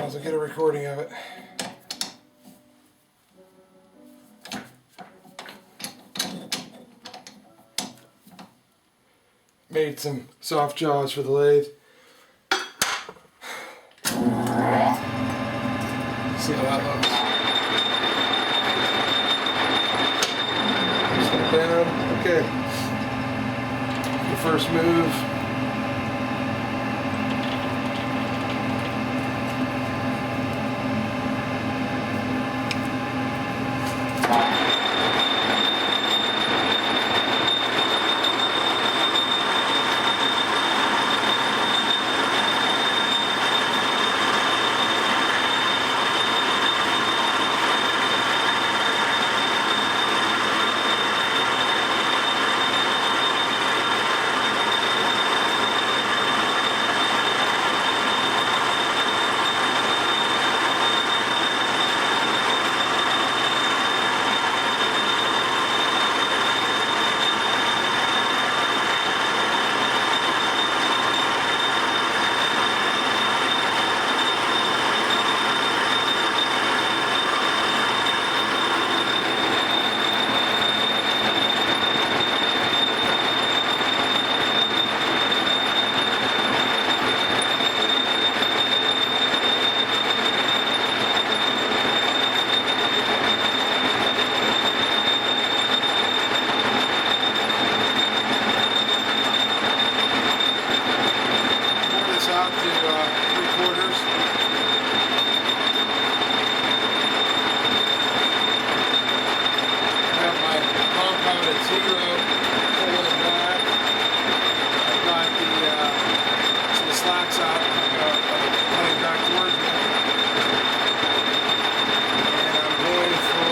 as well get a recording of it. Made some soft jaws for the lathe. See how that looks. Step down. Okay. The first move. Out to 3/4. I have my compound at 0, pulling it back. I've got the slacks out, coming back towards me. And I'm going for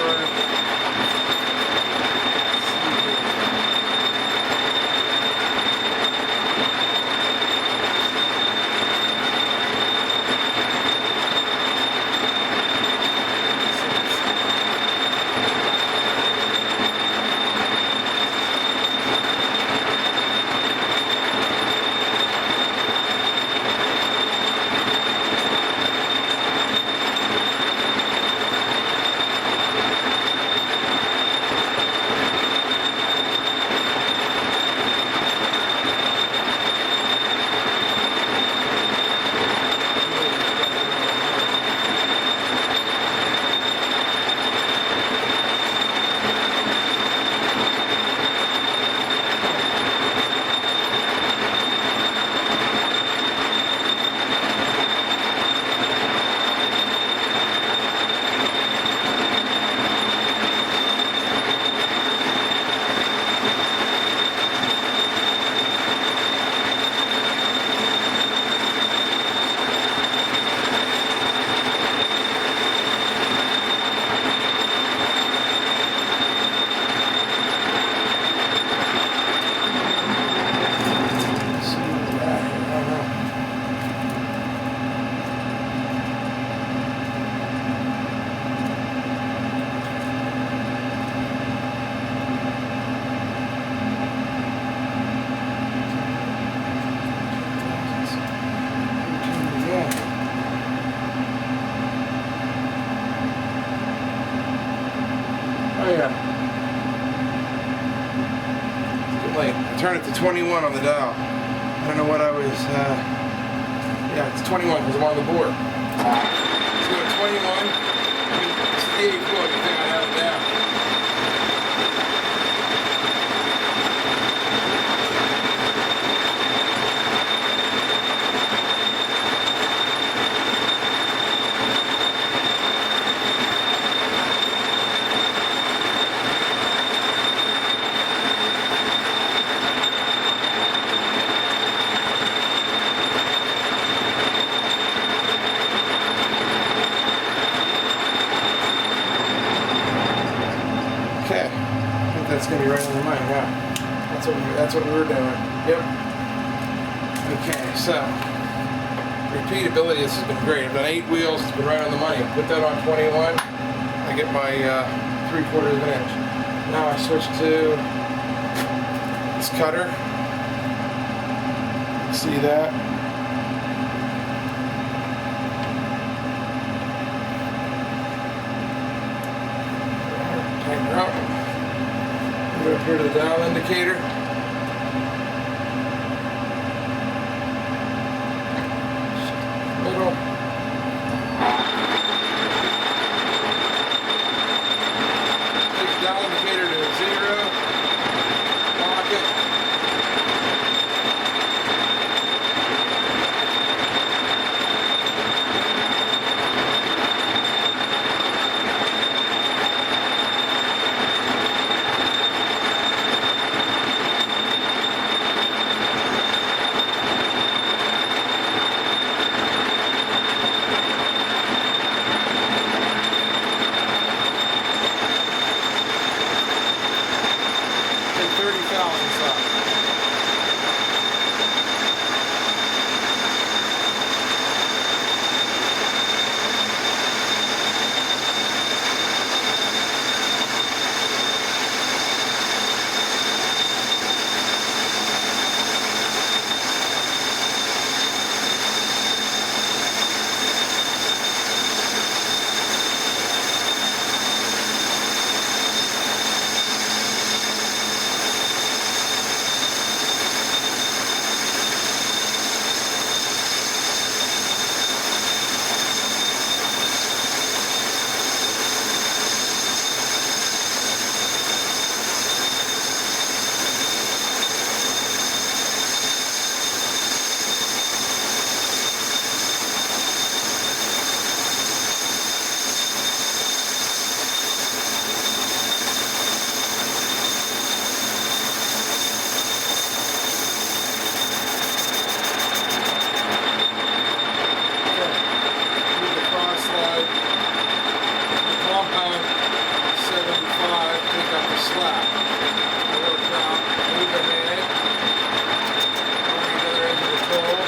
turn it to 21 on the dial. I don't know what I was, yeah, it's 21 because I'm on the board. Let's go to 21. It's the 84, I think I have it down. Okay, I think that's gonna be right on the money. Yeah, that's what we were doing. Yep. Okay, so repeatability. This has been great. I've done 8 wheels. It's been right on the money. Put that on 21. I get my 3/4 of an inch. Now I switch to this cutter. See that? Go up here to the dial indicator. Middle. Take the dial indicator to 0. Lock it. Take 30 thousandths off. Compound 75, take out the slack. Work out, move ahead. Bring the other end of the pole.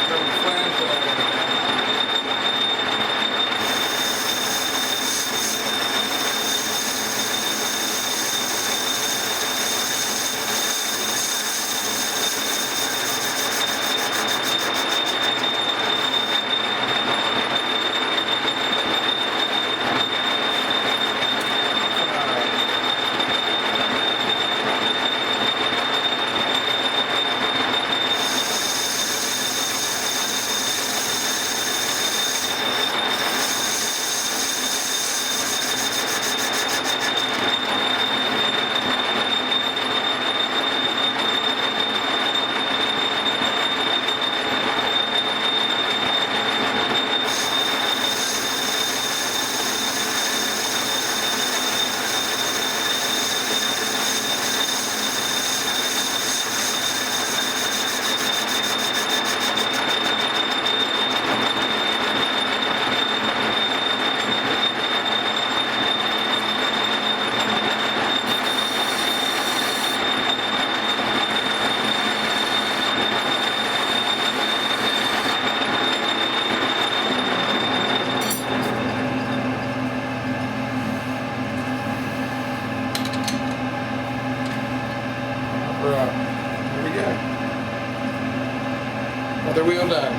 From the flange out. Here we go. Other wheel done.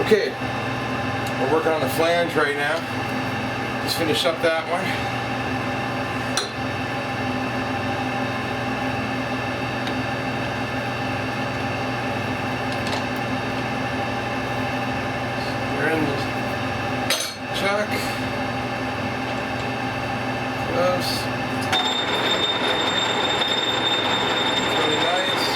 Okay, we're working on the flange right now. Just finish up that one. We're in the chuck. Close. Really nice.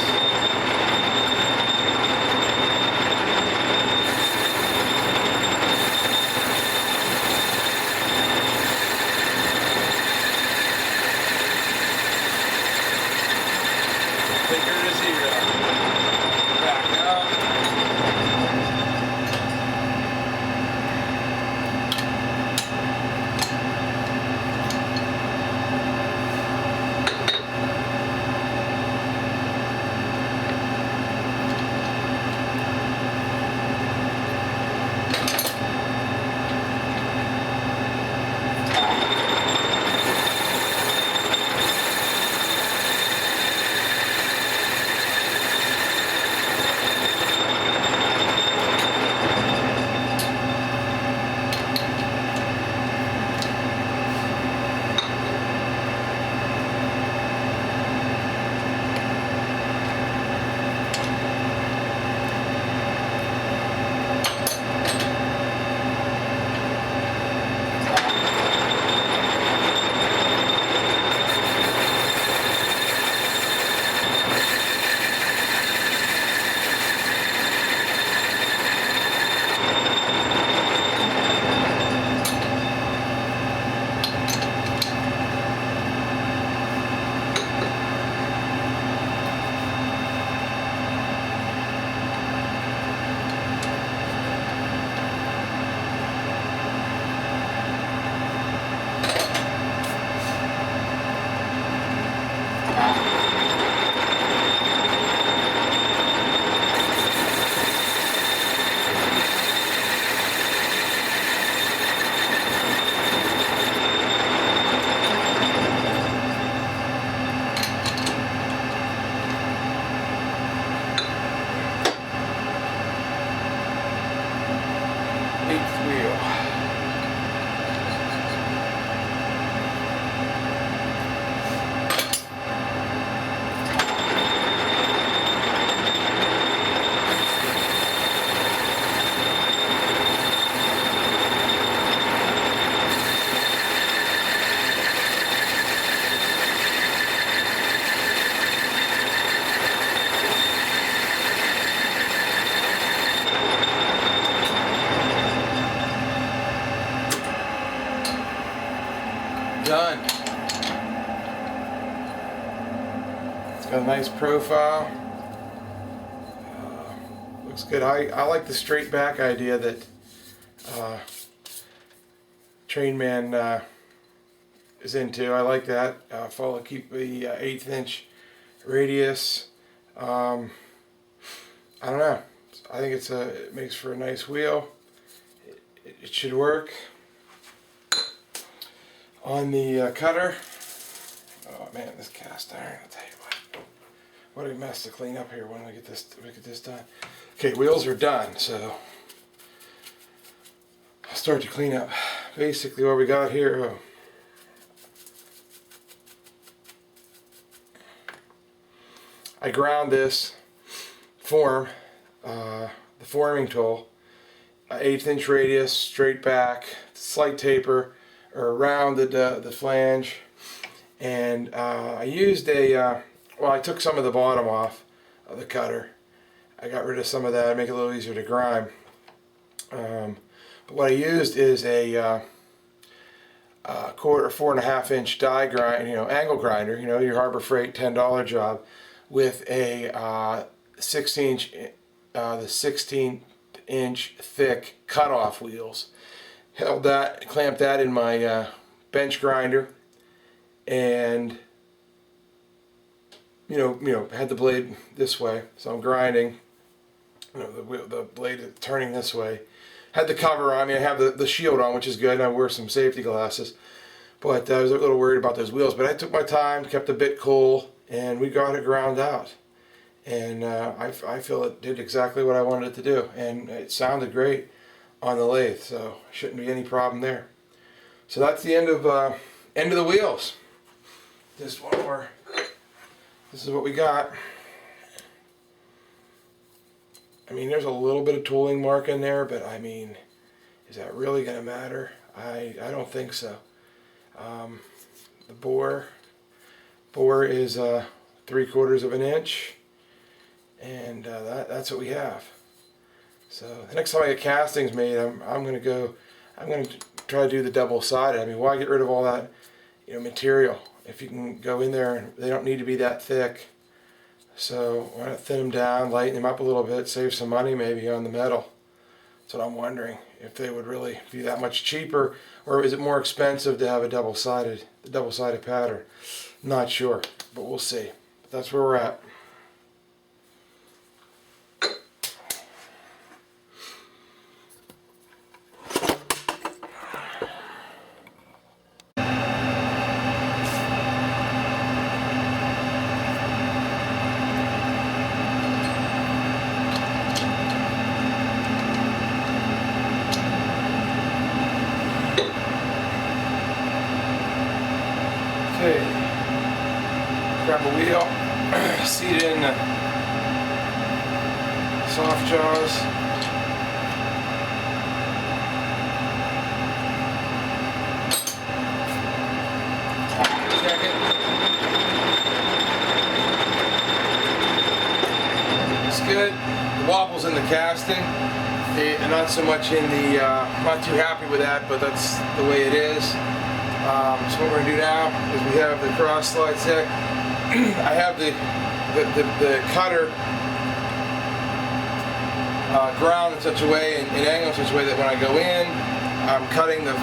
Take her to 0. Back up. Got a nice profile. Looks good. I like the straight back idea that Trainman is into. I like that. Keep the 1/8 inch radius. I don't know. I think it makes for a nice wheel. It should work. On the cutter. Oh man, this cast iron! I'll tell you what a mess to clean up here when we get this done. Okay, wheels are done, so I'll start to clean up. Basically, what we got here. I ground this form, the forming tool, 1/8 inch radius, straight back, slight taper, or rounded the flange, and I used I took some of the bottom off of the cutter. I got rid of some of that, make it a little easier to grind. But what I used is a 4.5 inch die grind, angle grinder, your Harbor Freight $10 job, with a 16 inch thick cutoff wheels. Clamped that in my bench grinder, and had the blade this way, so I'm grinding. The blade is turning this way. Had the cover on me. I have the shield on, which is good. And I wear some safety glasses, but I was a little worried about those wheels. But I took my time, kept the bit cool, and we got it ground out. And I feel it did exactly what I wanted it to do, and it sounded great on the lathe, so shouldn't be any problem there. So that's the end of the wheels. Just one more. This is what we got. I mean, there's a little bit of tooling mark in there, but I mean, is that really going to matter? I don't think so. The bore is 3/4 of an inch, and that's what we have. So the next time I get castings made, I'm going to try to do the double-sided. I mean, why get rid of all that material if you can go in there and they don't need to be that thick? So why not thin them down, lighten them up a little bit, save some money maybe on the metal. That's what I'm wondering, if they would really be that much cheaper, or is it more expensive to have a double-sided pattern? Not sure, but we'll see. But that's where we're at. Grab a wheel, seat in soft jaws. Check it. It's good. The wobble's in the casting. Not so much in the, not too happy with that, but that's the way it is. So what we're going to do now is we have the cross slide set. I have the cutter ground in such a way and angled in such a way that when I go in, I'm cutting the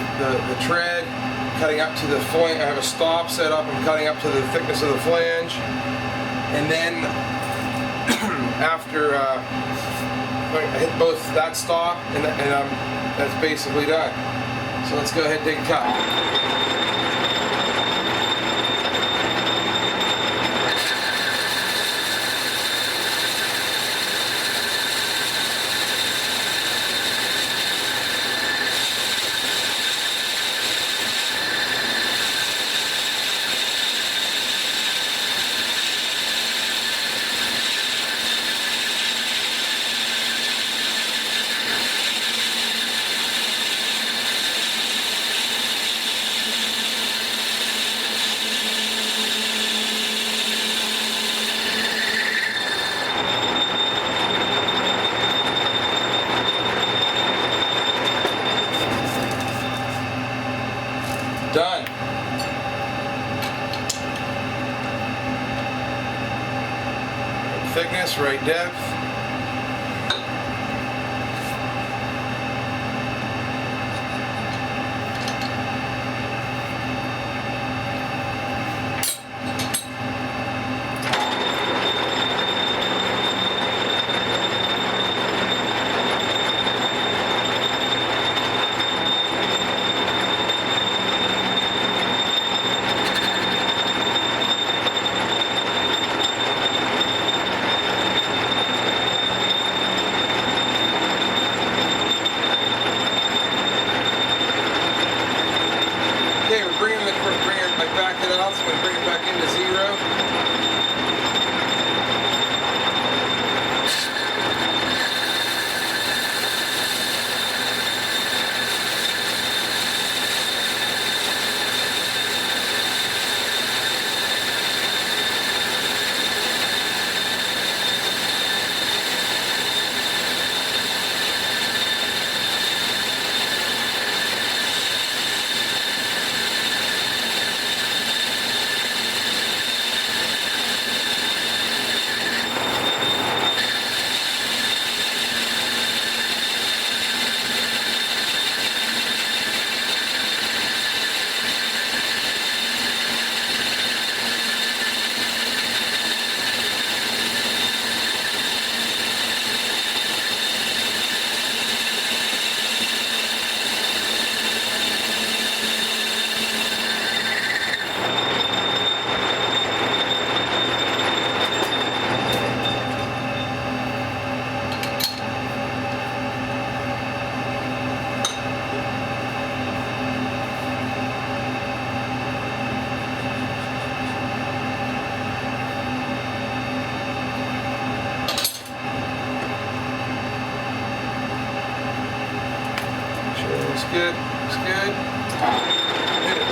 tread, cutting up to the flange. I have a stop set up. I'm cutting up to the thickness of the flange, and then after I hit both that stop and that's basically done. So let's go ahead and take a cut. thickness, right depth. Okay, I backed it out, so I'm going to bring it back into 0. Looks good. Looks good. Hit it.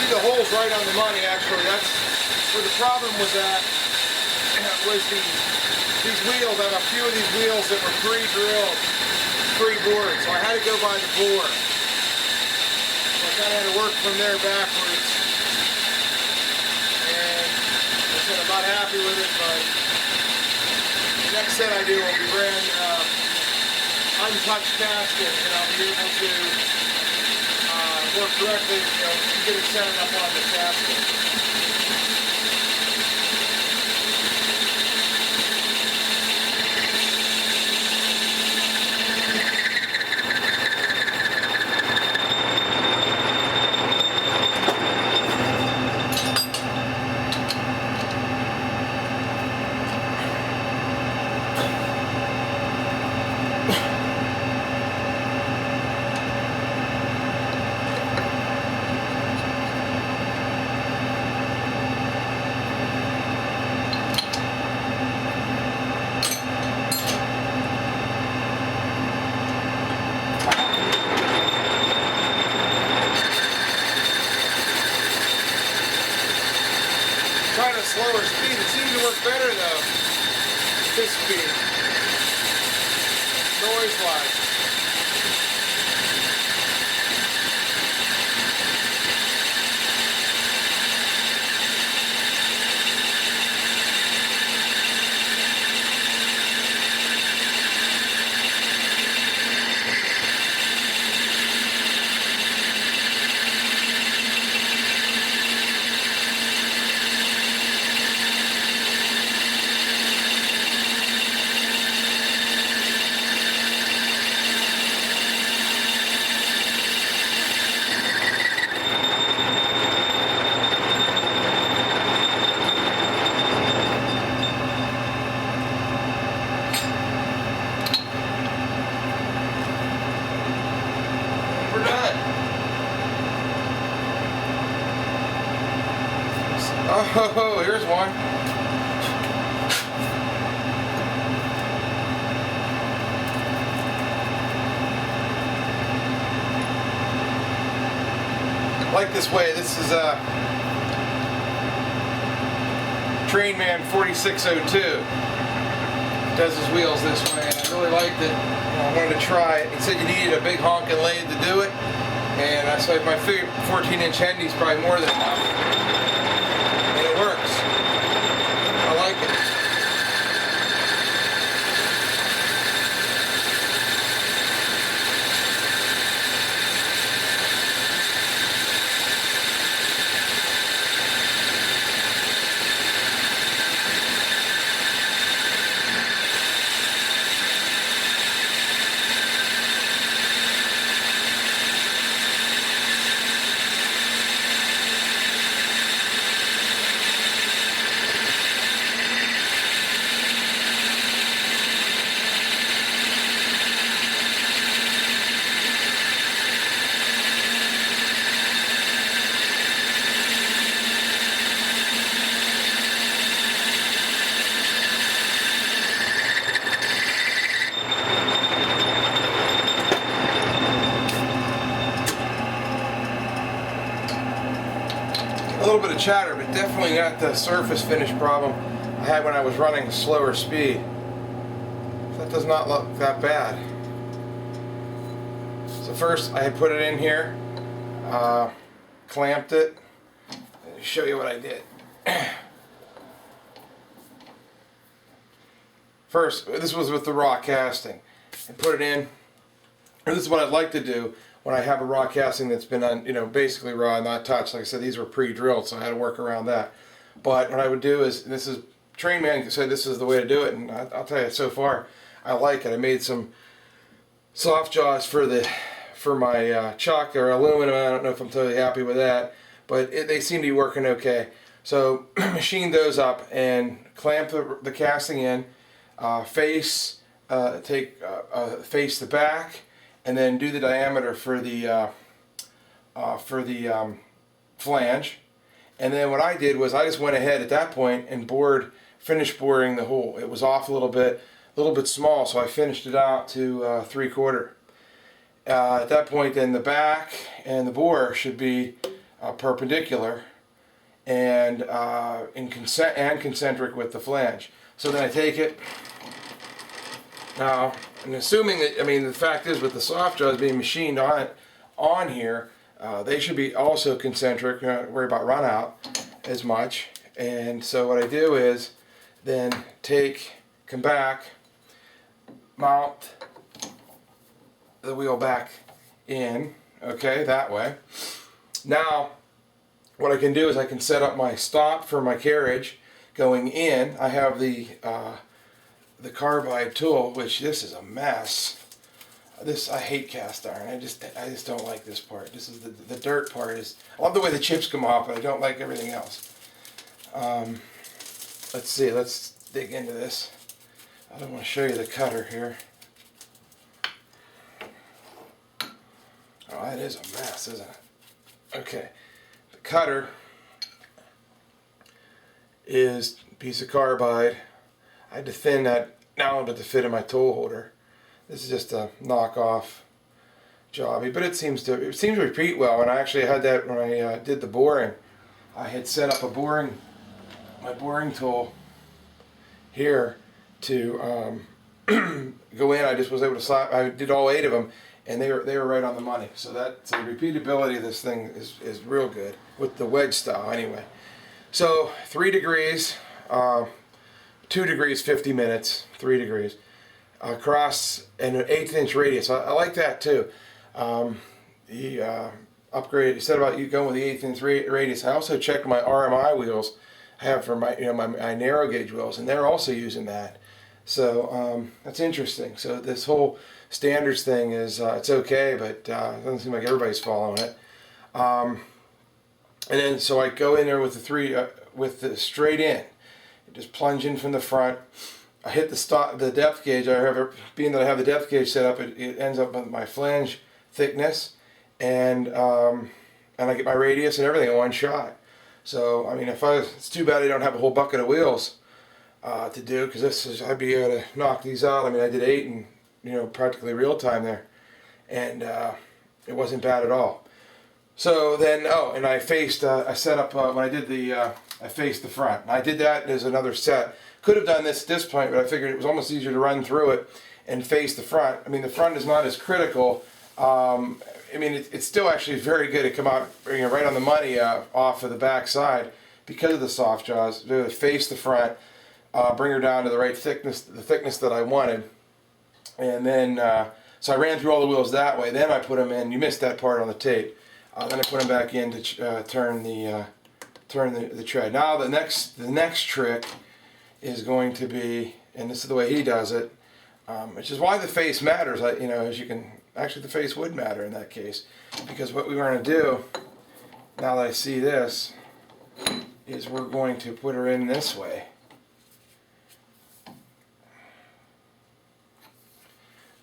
The hole's right on the money, actually. That's where the problem was at. Was these wheels. I have a few of these wheels that were pre-drilled, pre-bored, so I had to go by the bore. So I kind of had to work from there backwards. And like I said, I'm not happy with it, but the next set I do will be brand untouched casket, and I'll be able to work directly, get it set up on the casket. Trying a slower speed. It seems to work better though. This speed. Noise-wise. Oh, here's one. I like this way. This is Trainman 4602. Does his wheels this way, and I really liked it. I wanted to try it. He said you needed a big honking lathe to do it, and I said my 14-inch Hendy is probably more than enough, and it works. I like it. A little bit of chatter, but definitely not the surface finish problem I had when I was running slower speed. That does not look that bad. So first I had put it in here, clamped it. Let me show you what I did. First, this was with the raw casting. I put it in, and this is what I'd like to do when I have a raw casting that's been on, basically raw and not touched. Like I said, these were pre-drilled, so I had to work around that. But what I would do is, this is, Trainman said this is the way to do it, and I'll tell you, so far, I like it. I made some soft jaws for my chuck or aluminum. I don't know if I'm totally happy with that, but they seem to be working okay. So machined those up and clamped the casting in, face the back, and then do the diameter for the flange. And then what I did was I just went ahead at that point and finished boring the hole. It was off a little bit small, so I finished it out to 3/4. At that point, then the back and the bore should be perpendicular and concentric with the flange. So then I take it. Now, and assuming that, the fact is with the soft jaws being machined on here, they should be also concentric. You're not worry about run out as much. And so what I do is then come back, mount the wheel back in, okay, that way. Now, what I can do is I can set up my stop for my carriage going in. I have the carbide tool, which this is a mess. I hate cast iron. I just don't like this part. This is the dirt part. I love the way the chips come off, but I don't like everything else. Let's see. Let's dig into this. I don't want to show you the cutter here. Oh, that is a mess, isn't it? Okay. The cutter is a piece of carbide. I had to thin that down to fit in my tool holder. This is just a knockoff jobby, but it seems to repeat well. And I actually had that when I did the boring. I had set up my boring tool here to go in. I just was able to slap. I did all 8 of them, and they were right on the money. So the repeatability of this thing is real good with the wedge style anyway. So 3 degrees. 2 degrees 50 minutes, 3 degrees, across an 1/8 inch radius. I like that too. He said about you going with the 1/8 inch radius. I also checked my RMI wheels I have for my my narrow gauge wheels, and they're also using that. So that's interesting. So this whole standards thing is it's okay, but it doesn't seem like everybody's following it. And then so I go in there with the straight in. Just plunge in from the front. I hit the depth gauge. Being that I have the depth gauge set up, it ends up with my flange thickness, and I get my radius and everything in one shot. So I mean, it's too bad I don't have a whole bucket of wheels to do, because I'd be able to knock these out. I mean, I did 8 in practically real time there, and it wasn't bad at all. So then, and I faced, I set up, when I did I faced the front. And I did that as another set. Could have done this at this point, but I figured it was almost easier to run through it and face the front. I mean, the front is not as critical. I mean, it's still actually very good to come out right on the money off of the back side because of the soft jaws. To face the front, bring her down to the right thickness, the thickness that I wanted. And then, so I ran through all the wheels that way. Then I put them in. You missed that part on the tape. Then I put them back in to turn the tread. Now the next trick is going to be, and this is the way he does it, which is why the face matters. As you can, actually the face would matter in that case, because what we were going to do, now that I see this, is we're going to put her in this way.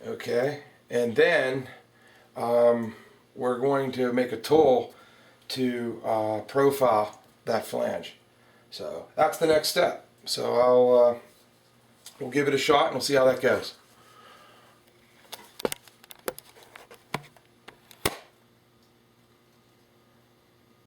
Okay, and then we're going to make a tool to profile that flange. So that's the next step. So we'll give it a shot and we'll see how that goes.